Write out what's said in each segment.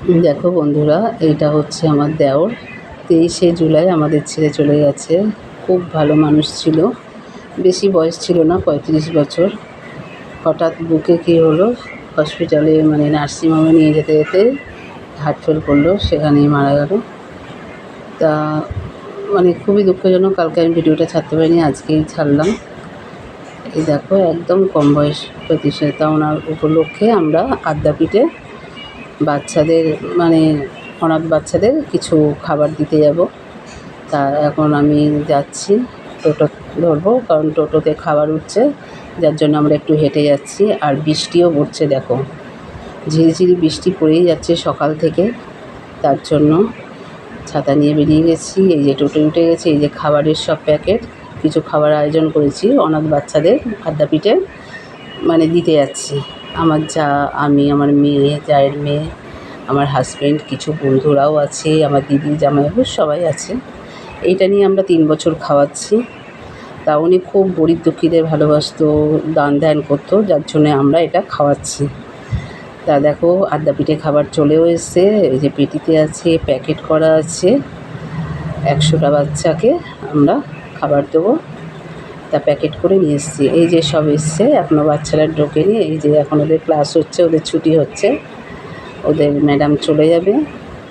দেখো বন্ধুরা, এইটা হচ্ছে আমার দেওর। 23শে জুলাই আমাদের ছেড়ে চলে গেছে। খুব ভালো মানুষ ছিল, বেশি বয়স ছিল না, 35 বছর। হঠাৎ বুকে কী হলো, হসপিটালে মানে নার্সিংহোমে নিয়ে যেতে যেতে হার্ট ফেল করলো, সেখানেই মারা গেল। তা মানে খুবই দুঃখজনক। কালকে আমি ভিডিওটা ছাড়তে পারিনি, আজকেই ছাড়লাম। এই দেখো, একদম কম বয়স 35। তা ওনার উপলক্ষে আমরা আদ্যাপীঠে বাচ্চাদের মানে অনাথ বাচ্চাদের কিছু খাবার দিতে যাব। তা এখন আমি যাচ্ছি, টোটো ধরবো, কারণ টোটোতে খাবার উঠছে, যার জন্য আমরা একটু হেঁটে যাচ্ছি। আর বৃষ্টিও পড়ছে, দেখো ঝিরিঝিরি বৃষ্টি পড়েই যাচ্ছে সকাল থেকে, তার জন্য ছাতা নিয়ে বেরিয়ে গেছি। এই যে টোটো উঠে গেছে, এই যে খাবারের সব প্যাকেট, কিছু খাবার আয়োজন করেছি অনাথ বাচ্চাদের আদ্যাপীঠে মানে দিতে যাচ্ছি। আমার যা, আমি, আমার মেয়ে, জায়ের মেয়ে, আমার হাজব্যান্ড, কিছু বন্ধুরাও আছে, আমার দিদি, জামাইবাবু সবাই আছে। এইটা নিয়ে আমরা 3 বছর খাওয়াচ্ছি। তা উনি খুব গরিব দুঃখীদের ভালোবাসতো, দান ধ্যান করতো, যার জন্যে আমরা এটা খাওয়াচ্ছি। তা দেখো, আদ্যাপীঠে খাবার চলেও এসছে, এই যে পেটিতে আছে, প্যাকেট করা আছে। 100টা বাচ্চাকে আমরা খাবার দেবো, তা প্যাকেট করে নিয়ে এসেছি। এই যে সব এসছে, এখনও বাচ্চারা ঢোকেনি। এই যে এখন ওদের ক্লাস হচ্ছে, ওদের ছুটি হচ্ছে, ওদের ম্যাডাম চলে যাবে,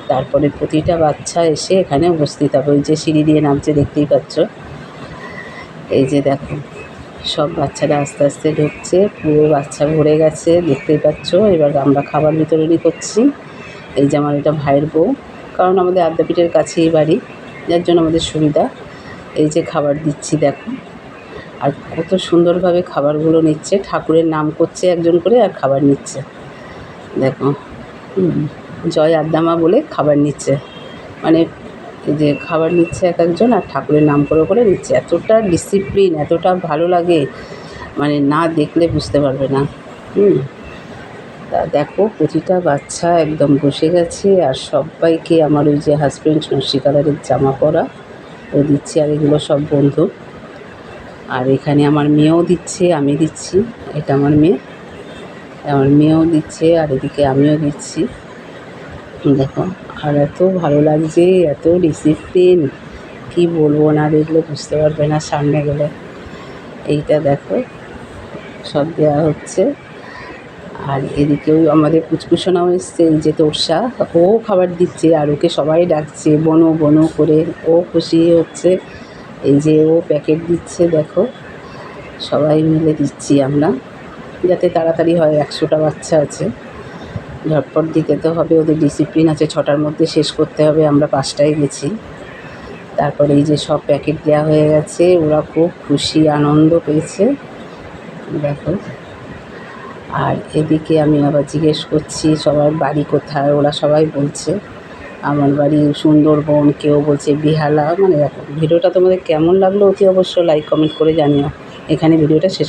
তারপরে প্রতিটা বাচ্চা এসে এখানে উপস্থিত হবে। ওই যে সিঁড়ি দিয়ে নামছে, দেখতেই পাচ্ছ। এই যে দেখো, সব বাচ্চারা আস্তে আস্তে ঢুকছে, পুরো বাচ্চা ভরে গেছে, দেখতেই পাচ্ছ। এবার আমরা খাবার বিতরণী করছি। এই যে আমার এটা ভাইয়ের বউ, কারণ আমাদের আদ্যাপীঠের কাছেই বাড়ি, যার জন্য আমাদের সুবিধা। এই যে খাবার দিচ্ছি, দেখো। আর কত সুন্দরভাবে খাবারগুলো নিচ্ছে, ঠাকুরের নাম করছে একজন করে, আর খাবার নিচ্ছে, দেখো। জয় আদ্যামা বলে খাবার নিচ্ছে, মানে এই যে খাবার নিচ্ছে এক একজন, আর ঠাকুরের নাম করে করে নিচ্ছে। এতটা ডিসিপ্লিন, এতটা ভালো লাগে, মানে না দেখলে বুঝতে পারবে না। তা দেখো, প্রতিটা বাচ্চা একদম বসে গেছে, আর সবাইকে আমার ওই যে হাজব্যান্ড নকশি কালারের জামা পরা ও দিচ্ছে, আর এগুলো সব বন্ধু। আর এখানে আমার মেয়েও দিচ্ছে, আমি দিচ্ছি, এটা আমার মেয়ে, আমার মেয়েও দিচ্ছে, আর এদিকে আমিও দিচ্ছি, দেখো। আর এত ভালো লাগছে, এত ডিসিপ্লিন, কি বলবো, না দেখলে বুঝতে পারবে না সামনে গেলে। এইটা দেখো, সব দেওয়া হচ্ছে। আর এদিকেও আমাদের পুচকুসোনাও এসছে, এই যে তোরসা, ও খাবার দিচ্ছে, আর ওকে সবাই ডাকছে বনো বনো করে, ও খুশি হচ্ছে। এই যে ও প্যাকেট দিচ্ছে, দেখো সবাই মিলে দিচ্ছি আমরা, যাতে তাড়াতাড়ি হয়। 100টা বাচ্চা আছে, ঝটপট দিতে তো হবে, ওদের ডিসিপ্লিন আছে, 6টার মধ্যে শেষ করতে হবে। আমরা 5টায় গেছি। তারপরে এই যে সব প্যাকেট দেওয়া হয়ে গেছে, ওরা খুব খুশি, আনন্দ পেয়েছে, দেখো। আর এদিকে আমি আবার জিজ্ঞেস করছি সবার বাড়ি কোথায়, ওরা সবাই বলছে আমার বাড়ি সুন্দরবন, কেউ বলছে বেহালা। মানে দেখো, ভিডিওটা তোমাদের কেমন লাগলো অতি অবশ্য লাইক কমেন্ট করে জানিও। এখানে ভিডিওটা শেষ।